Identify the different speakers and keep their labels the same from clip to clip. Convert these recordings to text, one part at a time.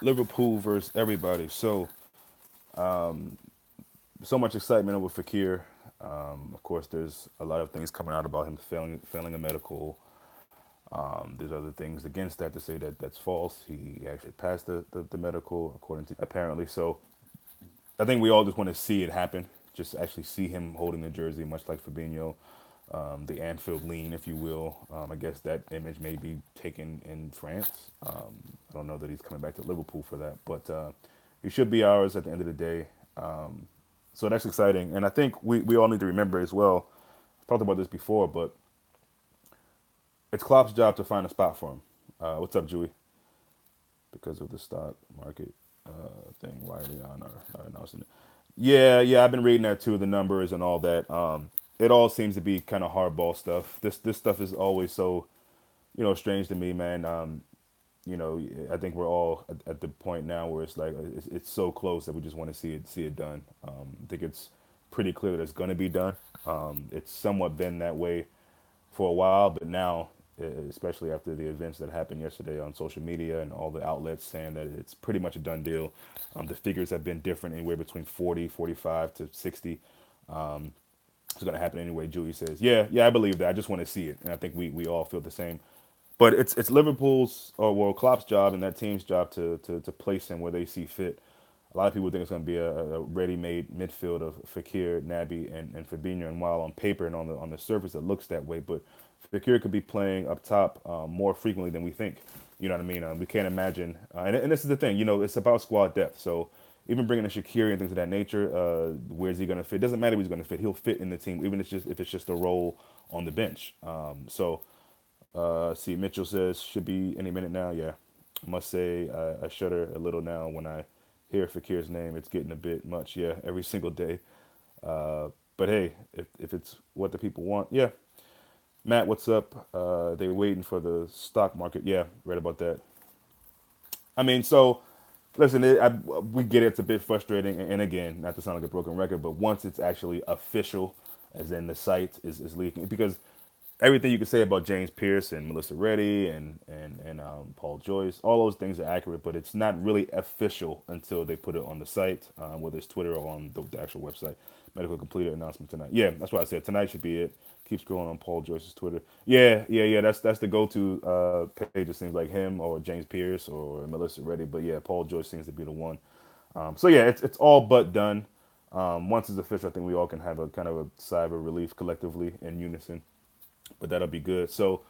Speaker 1: Liverpool versus everybody. So much excitement over Fekir. Of course, there's a lot of things coming out about him failing a medical. There's other things against that to say that that's false. He actually passed the medical according to apparently. So I think we all just want to see it happen. Just actually see him holding the jersey, much like Fabinho, the Anfield lean, if you will. I guess that image may be taken in France. I don't know that he's coming back to Liverpool for that, but he should be ours at the end of the day. So that's exciting. And I think we all need to remember as well. I've talked about this before, but it's Klopp's job to find a spot for him. What's up, Jewy? Because of the stock market thing, why are they on are announcing it? Yeah, I've been reading that too, the numbers and all that. It all seems to be kind of hardball stuff. This stuff is always so strange to me, man. I think we're all at the point now where it's like it's so close that we just want to see it done. I think it's pretty clear that it's going to be done. It's somewhat been that way for a while, but now, especially after the events that happened yesterday on social media and all the outlets saying that it's pretty much a done deal. The figures have been different, anywhere between 40, 45 to 60. It's going to happen anyway. Julie says, yeah, I believe that. I just want to see it, and I think we all feel the same. But it's Liverpool's or well Klopp's job and that team's job to place him where they see fit. A lot of people think it's going to be a ready-made midfield of Fekir, Naby, and Fabinho. And while on paper and on the surface it looks that way, but Fekir could be playing up top more frequently than we think. You know what I mean? We can't imagine. And this is the thing. It's about squad depth. So even bringing in Shaqiri and things of that nature, where's he going to fit? Doesn't matter where he's going to fit. He'll fit in the team, even if it's just a role on the bench. See, Mitchell says should be any minute now. Yeah, I must say I shudder a little now when I hear Fakir's name. It's getting a bit much. Yeah, every single day. But hey, if it's what the people want, yeah. Matt, what's up? They were waiting for the stock market. Yeah, read about that. I mean, so listen, we get it. It's a bit frustrating, and again, not to sound like a broken record, but once it's actually official, as in the site is leaking, because everything you can say about James Pierce and Melissa Reddy and Paul Joyce, all those things are accurate, but it's not really official until they put it on the site, whether it's Twitter or on the actual website. Medical completed announcement tonight. Yeah, that's what I said. Tonight should be it. Keep scrolling on Paul Joyce's Twitter. Yeah. That's the go-to page. It seems like him or James Pierce or Melissa Reddy, but yeah, Paul Joyce seems to be the one. So yeah, it's all but done. Once it's official, I think we all can have a kind of a sigh of relief collectively in unison, but that'll be good. So,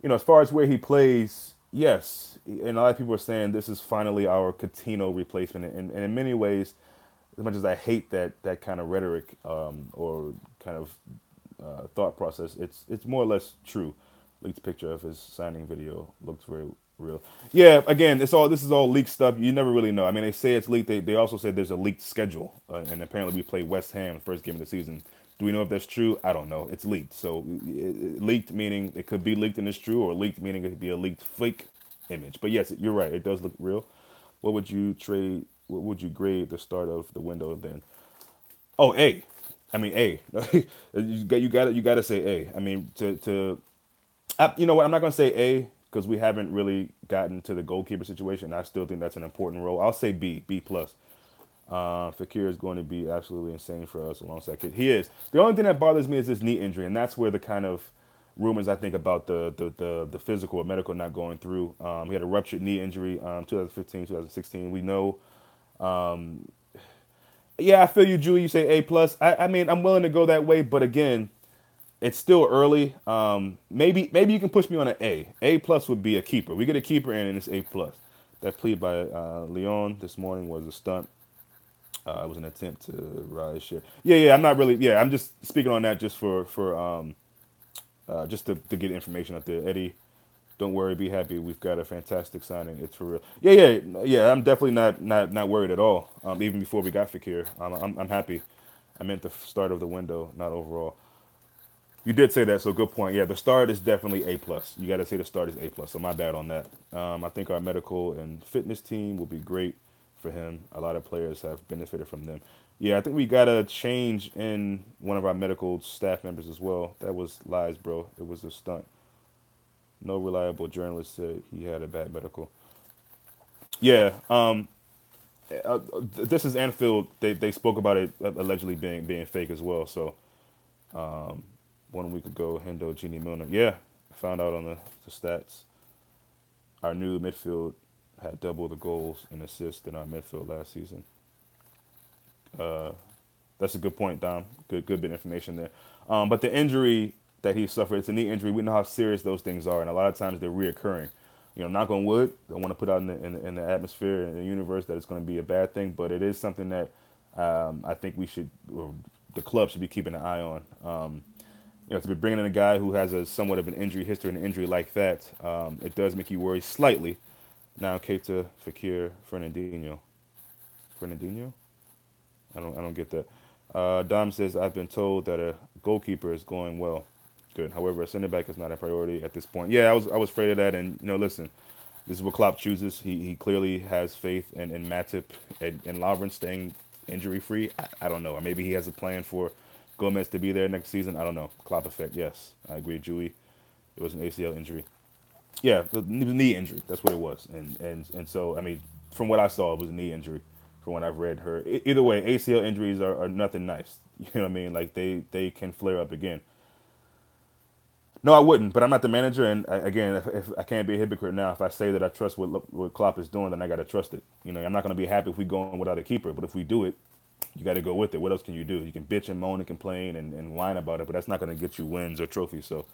Speaker 1: as far as where he plays, yes, and a lot of people are saying this is finally our Coutinho replacement, and in many ways, as much as I hate that kind of rhetoric or kind of thought process, it's more or less true. Leaked picture of his signing video looks very real. Yeah, again, this is all leaked stuff. You never really know. I mean, they say it's leaked. They also said there's a leaked schedule, and apparently we play West Ham first game of the season. Do we know if that's true? I don't know. It's leaked. So leaked meaning it could be leaked and it's true, or leaked meaning it could be a leaked fake image. But yes, you're right. It does look real. What would you trade? What would you grade the start of the window then? Oh, A. I mean A. You got to say A. I mean you know what? I'm not gonna say A because we haven't really gotten to the goalkeeper situation. I still think that's an important role. I'll say B plus. Fakir is going to be absolutely insane for us alongside Kid. He is. The only thing that bothers me is this knee injury, and that's where the kind of rumors I think about the physical or medical not going through. He had a ruptured knee injury 2015, 2016. We know. Yeah, I feel you, Julie. You say A plus. I mean, I'm willing to go that way, but again, it's still early. Maybe you can push me on an A. A plus would be a keeper. We get a keeper in, and it's A plus. That plea by Leon this morning was a stunt. It was an attempt to rise share. Yeah. I'm not really. Yeah, I'm just speaking on that just for just to get information out there. Eddie, don't worry, be happy. We've got a fantastic signing. It's for real. Yeah. I'm definitely not worried at all. Even before we got Fakir, I'm happy. I meant the start of the window, not overall. You did say that, so good point. Yeah, the start is definitely A plus. You got to say the start is A plus. So my bad on that. I think our medical and fitness team will be great for him. A lot of players have benefited from them. Yeah, I think we got a change in one of our medical staff members as well. That was lies, bro. It was a stunt. No reliable journalist said he had a bad medical. Yeah. This is Anfield. They spoke about it allegedly being fake as well. So 1 week ago, Hendo, Genie Milner. Yeah, found out on the stats. Our new midfield had double the goals and assists than our midfield last season. Uh, that's a good point, Dom. Good bit of information there. But the injury that he suffered, it's a knee injury. We know how serious those things are, and a lot of times they're reoccurring. Knock on wood. Don't want to put out in the atmosphere in the universe that it's going to be a bad thing, but it is something that I think we should, or the club should be keeping an eye on. To be bringing in a guy who has a somewhat of an injury history and an injury like that, it does make you worry slightly. Now, Keita, Fekir, Fernandinho. I don't get that. Dom says I've been told that a goalkeeper is going well. Good. However, a center back is not a priority at this point. Yeah, I was afraid of that. And listen, this is what Klopp chooses. He clearly has faith in Matip and Lovren staying injury free. I don't know. Or maybe he has a plan for Gomes to be there next season. I don't know. Klopp effect. Yes, I agree, Julie. It was an ACL injury. Yeah, the knee injury. That's what it was. And so I mean, from what I saw, it was a knee injury. From what I've read, heard. Either way, ACL injuries are nothing nice. You know what I mean? Like they can flare up again. No, I wouldn't. But I'm not the manager, and again, if I can't be a hypocrite now, if I say that I trust what Klopp is doing, then I got to trust it. I'm not going to be happy if we go in without a keeper, but if we do it, you got to go with it. What else can you do? You can bitch and moan and complain and whine about it, but that's not going to get you wins or trophies. So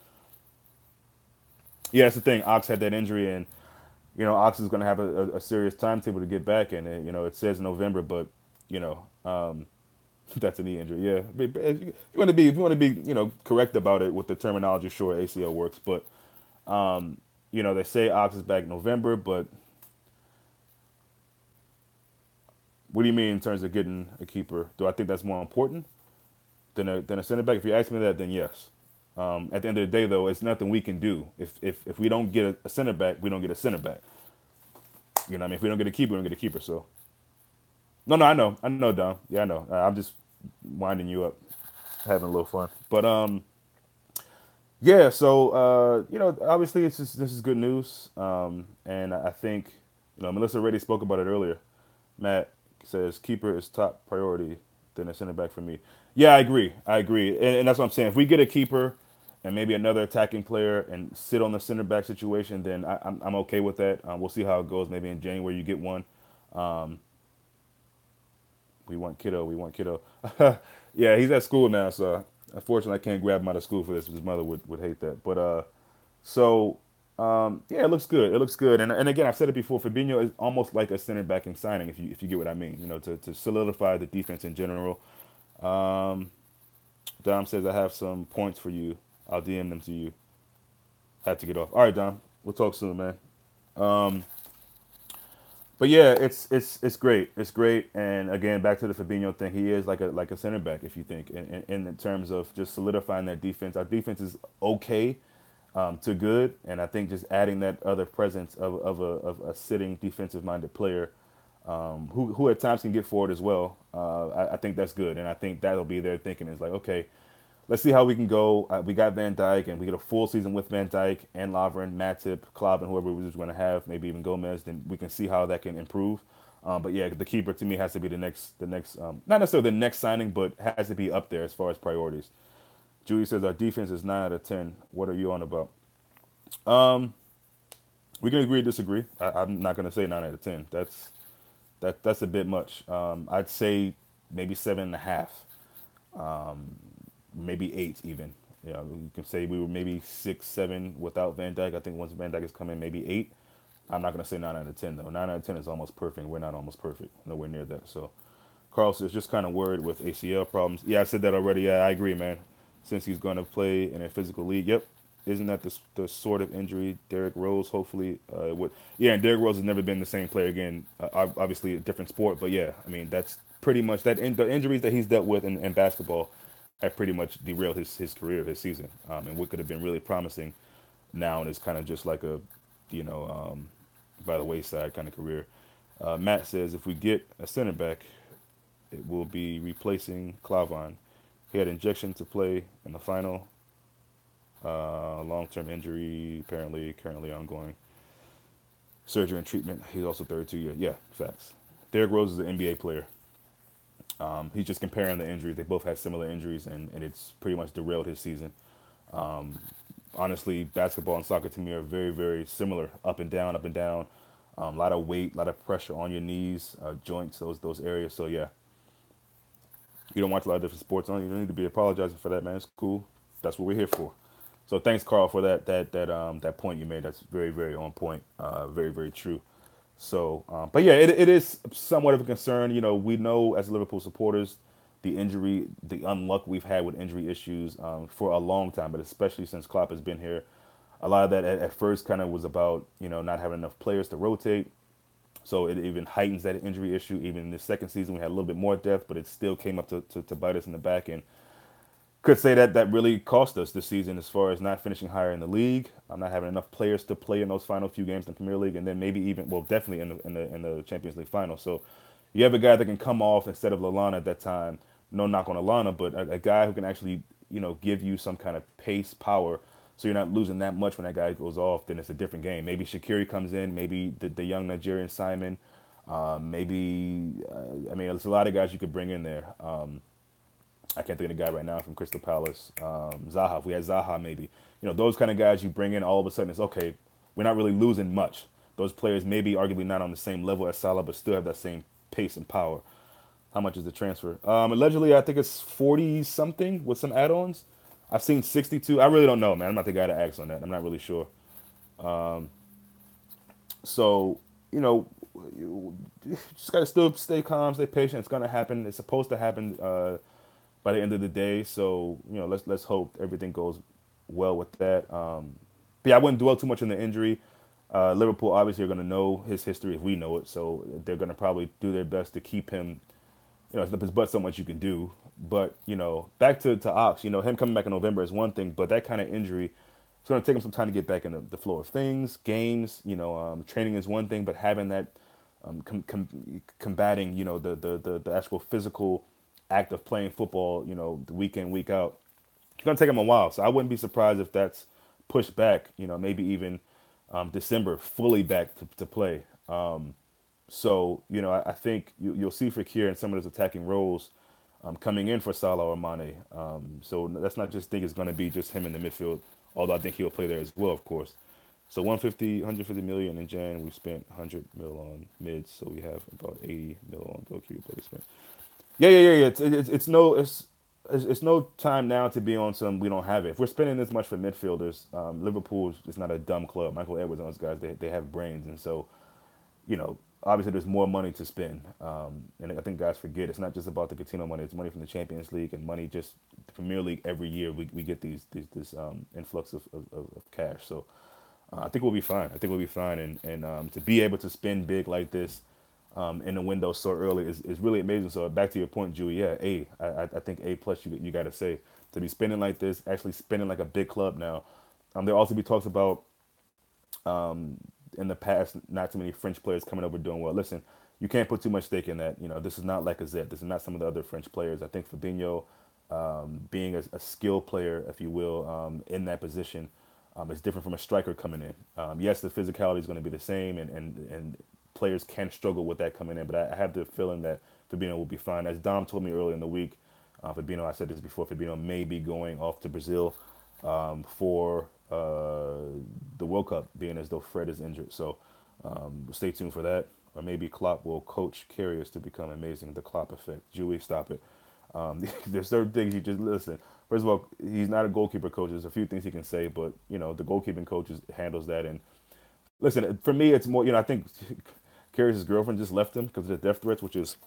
Speaker 1: yeah, that's the thing. Ox had that injury, and Ox is going to have a serious timetable to get back, and it says November, but you know, that's a knee injury. Yeah, if you want to be correct about it with the terminology. Sure, ACL works, but they say Ox is back November, but what do you mean in terms of getting a keeper? Do I think that's more important than a center back? If you ask me that, then yes. At the end of the day, though, it's nothing we can do. If we don't get a center back, we don't get a center back. You know what I mean? If we don't get a keeper, we don't get a keeper. So no, no, I know, Dom. Yeah, I know. I'm just winding you up, having a little fun. But yeah. So obviously, this is good news. And I think Melissa already spoke about it earlier. Matt says keeper is top priority than a center back for me. Yeah, I agree. And that's what I'm saying. If we get a keeper and maybe another attacking player and sit on the center back situation, then I'm okay with that. We'll see how it goes. Maybe in January you get one. Um, we want kiddo. We want kiddo. Yeah, he's at school now, so unfortunately I can't grab him out of school for this. His mother would hate that. But so yeah, it looks good. It looks good. And again, I've said it before. Fabinho is almost like a center back in signing, if you get what I mean. To solidify the defense in general. Um, Dom says I have some points for you. I'll DM them to you. Had to get off. All right, Dom. We'll talk soon, man. Um, but yeah, it's great. It's great. And again, back to the Fabinho thing. He is like a center back, if you think, in terms of just solidifying that defense. Our defense is okay to good, and I think just adding that other presence of a sitting defensive minded player who at times can get forward as well. I think that's good, and I think that'll be their thinking is like, okay, let's see how we can go. We got Van Dijk, and we get a full season with Van Dijk and Lovren, Matip, Klopp, and whoever we're going to have, maybe even Gomez. Then we can see how that can improve. But yeah, the keeper to me has to be the next, not necessarily the next signing, but has to be up there as far as priorities. Julie says our defense is 9 out of 10. What are you on about? Um, we can agree to disagree. I'm not going to say 9 out of 10. That's a bit much. I'd say maybe 7.5, maybe 8 even. You can say we were maybe 6, 7 without Van Dyke. I think once Van Dyke is coming, maybe 8. I'm not going to say 9 out of 10 though. 9 out of 10 is almost perfect. We're not almost perfect. Nowhere near that. So Carlos is just kind of worried with ACL problems. Yeah, I said that already. Yeah, I agree, man. Since he's going to play in a physical league. Yep. Isn't that the sort of injury Derrick Rose hopefully would? Yeah, and Derrick Rose has never been the same player again. Obviously, a different sport, but yeah, I mean that's pretty much the injuries that he's dealt with in basketball have pretty much derailed his career, his season, and what could have been really promising now and is kind of just like a you know by the wayside kind of career. Matt says if we get a center back, it will be replacing Clavon. He had injection to play in the final. Long-term injury apparently currently ongoing. surgery and treatment. He's also 32 years. Yeah, facts. Derrick Rose is an NBA player. He's just comparing the injuries. They both had similar injuries, and it's pretty much derailed his season. Honestly, basketball and soccer to me are very, very similar. Up and down, up and down. A lot of weight, a lot of pressure on your knees, joints, those areas. So yeah, you don't watch a lot of different sports on. You don't need to be apologizing for that, man. It's cool. That's what we're here for. So thanks, Carl, for that point you made. That's very, very on point. Very, very true. So, but yeah, it is somewhat of a concern. You know, we know as Liverpool supporters the injury, the unluck we've had with injury issues for a long time, but especially since Klopp has been here. A lot of that at first kind of was about not having enough players to rotate. So it even heightens that injury issue. Even in the second season, we had a little bit more depth, but it still came up to bite us in the back. And could say that really cost us this season as far as not finishing higher in the league. I'm not having enough players to play in those final few games in the Premier League, and then maybe even well, definitely in the Champions League final. So you have a guy that can come off instead of Lallana at that time. No knock on Lallana, but a guy who can actually give you some kind of pace, power, so you're not losing that much when that guy goes off. Then it's a different game. Maybe Shaqiri comes in, maybe the young Nigerian Simon, maybe I mean, there's a lot of guys you could bring in there. I can't think of the guy right now from Crystal Palace. Zaha. If we had Zaha, maybe those kind of guys you bring in, all of a sudden it's okay. We're not really losing much. Those players maybe arguably not on the same level as Salah, but still have that same pace and power. How much is the transfer? Allegedly, I think it's 40 something with some add-ons. I've seen 62. I really don't know, man. I'm not the guy to ask on that. I'm not really sure. So you just gotta still stay calm, stay patient. It's gonna happen. It's supposed to happen by the end of the day. So let's hope everything goes well with that. But yeah, I wouldn't dwell too much on the injury. Liverpool obviously are going to know his history if we know it, so they're going to probably do their best to keep him. It's up his butt so much you can do. But back to Ox. Him coming back in November is one thing, but that kind of injury, it's going to take him some time to get back in the flow of things. Games, training is one thing, but having that combating, the actual physical act of playing football, the week in, week out, it's going to take him a while. So I wouldn't be surprised if that's pushed back, maybe even December, fully back to play. So, I think you'll see Fekir in some of those attacking roles coming in for Salah or Mane. So that's not just think it's going to be just him in the midfield, although I think he'll play there as well, of course. So 150 million in Jan. We've spent 100 mil on mids, so we have about 80 mil on goalkeeper placement. Yeah. It's no time now to be on some. We don't have it. If we're spending this much for midfielders, Liverpool is not a dumb club. Michael Edwards and those guys, they have brains, and so obviously there's more money to spend. And I think guys forget it's not just about the Coutinho money. It's money from the Champions League and money just the Premier League every year. We get this influx of cash. So I think we'll be fine. I think we'll be fine. And to be able to spend big like this in the window so early is really amazing. So back to your point, Julie. Yeah, I think A plus you got to say to be spending like this, actually spending like a big club now. There also be talks about in the past, not too many French players coming over doing well. Listen, you can't put too much stake in that. This is not like a Zet. This is not some of the other French players. I think Fabinho, being a skill player, if you will, in that position, is different from a striker coming in. Yes, the physicality is going to be the same, and players can struggle with that coming in. But I have the feeling that Fabinho will be fine. As Dom told me earlier in the week, Fabinho, I said this before, Fabinho may be going off to Brazil for the World Cup, being as though Fred is injured. So stay tuned for that. Or maybe Klopp will coach carriers to become amazing. The Klopp effect. Julie, stop it. There's certain things you just listen. First of all, he's not a goalkeeper coach. There's a few things he can say, but the goalkeeping coach handles that. And listen, for me, it's more. I think Carrier's girlfriend just left him because of the death threats, which is,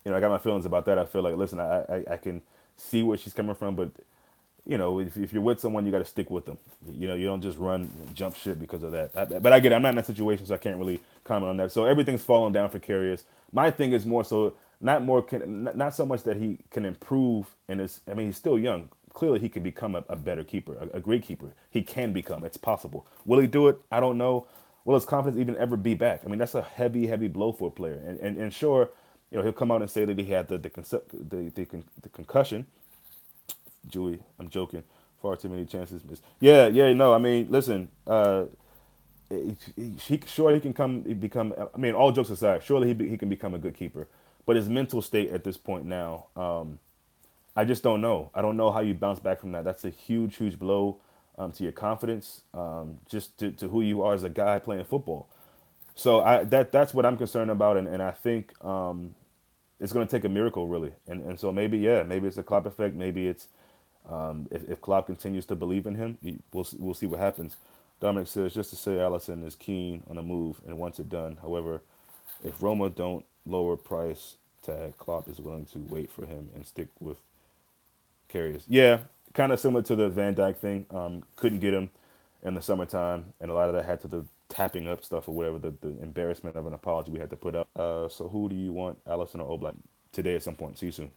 Speaker 1: I got my feelings about that. I feel like, listen, I can see where she's coming from, but if you're with someone, you got to stick with them. You don't just run, jump shit because of that. But I get it. I'm not in that situation, so I can't really comment on that. So everything's falling down for Carriers. My thing is more so not so much that he can improve in his. I mean, he's still young. Clearly, he can become a better keeper, a great keeper. He can become. It's possible. Will he do it? I don't know. Will his confidence even ever be back? I mean, that's a heavy, heavy blow for a player. And sure, he'll come out and say that he had the concussion. Julie, I'm joking. Far too many chances missed. Yeah, no. I mean, listen. Sure he can come become. I mean, all jokes aside, surely he can become a good keeper. But his mental state at this point now, I just don't know. I don't know how you bounce back from that. That's a huge blow to your confidence, just to who you are as a guy playing football. So that's what I'm concerned about, and I think it's going to take a miracle really. And so maybe yeah, maybe it's a Klopp effect. Maybe it's if Klopp continues to believe in him, we'll see what happens. Dominic says just to say Allison is keen on a move and wants it done. However, if Roma don't lower price tag, Klopp is willing to wait for him and stick with carriers. Yeah, kind of similar to the Van Dyke thing. Couldn't get him in the summertime, and a lot of that had to do tapping up stuff or whatever. The embarrassment of an apology we had to put up. So who do you want, Allison or Oblak, today at some point? See you soon.